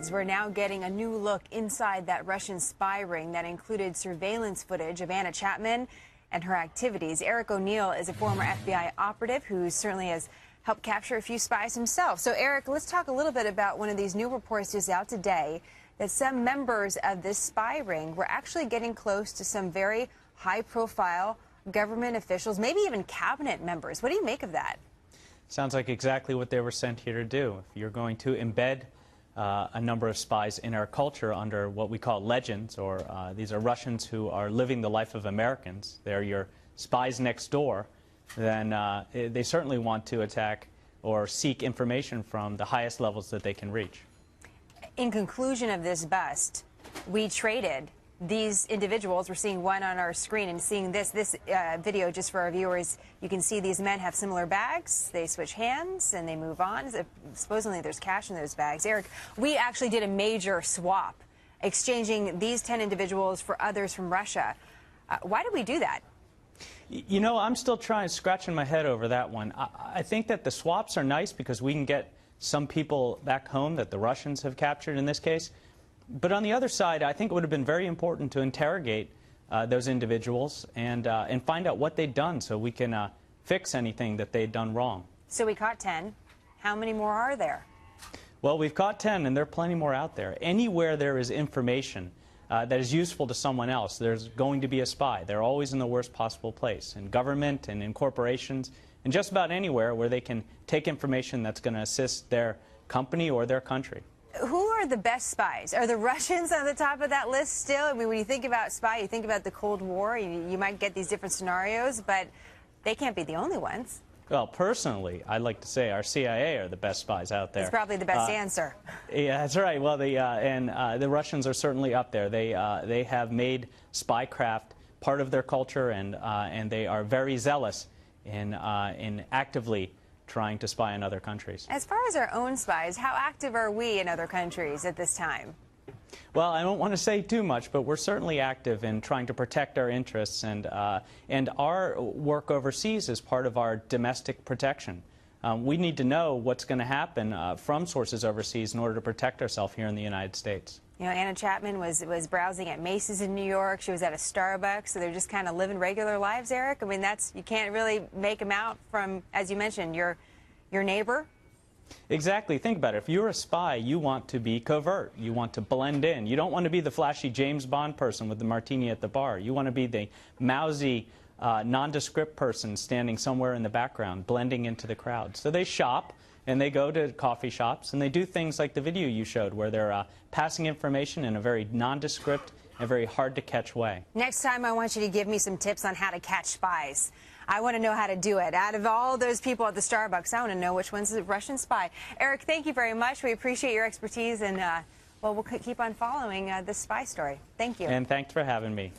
spies. We're now getting a new look inside that Russian spy ring that included surveillance footage of Anna Chapman and her activities. Eric O'Neill is a former FBI operative who certainly has helped capture a few spies himself. So, Eric, let's talk a little bit about one of these new reports just out today that some members of this spy ring were actually getting close to some very high-profile government officials, maybe even cabinet members. What do you make of that? Sounds like exactly what they were sent here to do. If you're going to embed a number of spies in our culture under what we call legends, or these are Russians who are living the life of Americans, they're your spies next door, then they certainly want to attack or seek information from the highest levels that they can reach. In conclusion of this bust, we traded these individuals. We're seeing one on our screen and seeing this video just for our viewers. You can see these men have similar bags. They switch hands and they move on. Supposedly there's cash in those bags. Eric, we actually did a major swap, exchanging these 10 individuals for others from Russia. Why did we do that? You know, I'm still scratching my head over that one. I think that the swaps are nice because we can get some people back home that the Russians have captured in this case. But on the other side, I think it would have been very important to interrogate those individuals and find out what they'd done so we can fix anything that they'd done wrong. So we caught 10. How many more are there? Well, we've caught 10, and there are plenty more out there. Anywhere there is information that is useful to someone else, there's going to be a spy. They're always in the worst possible place, in government and in corporations, and just about anywhere where they can take information that's going to assist their company or their country. Who are the best spies? Are the Russians on the top of that list still? I mean, when you think about spy, you think about the Cold War. You might get these different scenarios, but they can't be the only ones. Well, personally, I'd like to say our CIA are the best spies out there. It's probably the best answer. Yeah, that's right. Well, the Russians are certainly up there. They have made spycraft part of their culture, and they are very zealous in actively trying to spy on other countries. As far as our own spies, how active are we in other countries at this time? Well, I don't want to say too much, but we're certainly active in trying to protect our interests, and our work overseas is part of our domestic protection. We need to know what's going to happen from sources overseas in order to protect ourselves here in the United States. You know, Anna Chapman was browsing at Macy's in New York. She was at a Starbucks, so they're just kind of living regular lives, Eric. I mean, you can't really make them out from, as you mentioned, your neighbor. Exactly. Think about it. If you're a spy, you want to be covert. You want to blend in. You don't want to be the flashy James Bond person with the martini at the bar. You want to be the mousy, nondescript person standing somewhere in the background, blending into the crowd. So they shop, and they go to coffee shops, and they do things like the video you showed, where they're passing information in a very nondescript and very hard-to-catch way. Next time, I want you to give me some tips on how to catch spies. I want to know how to do it. Out of all those people at the Starbucks, I want to know which one's a Russian spy. Eric, thank you very much. We appreciate your expertise, and well, we'll keep on following this spy story. Thank you. And thanks for having me.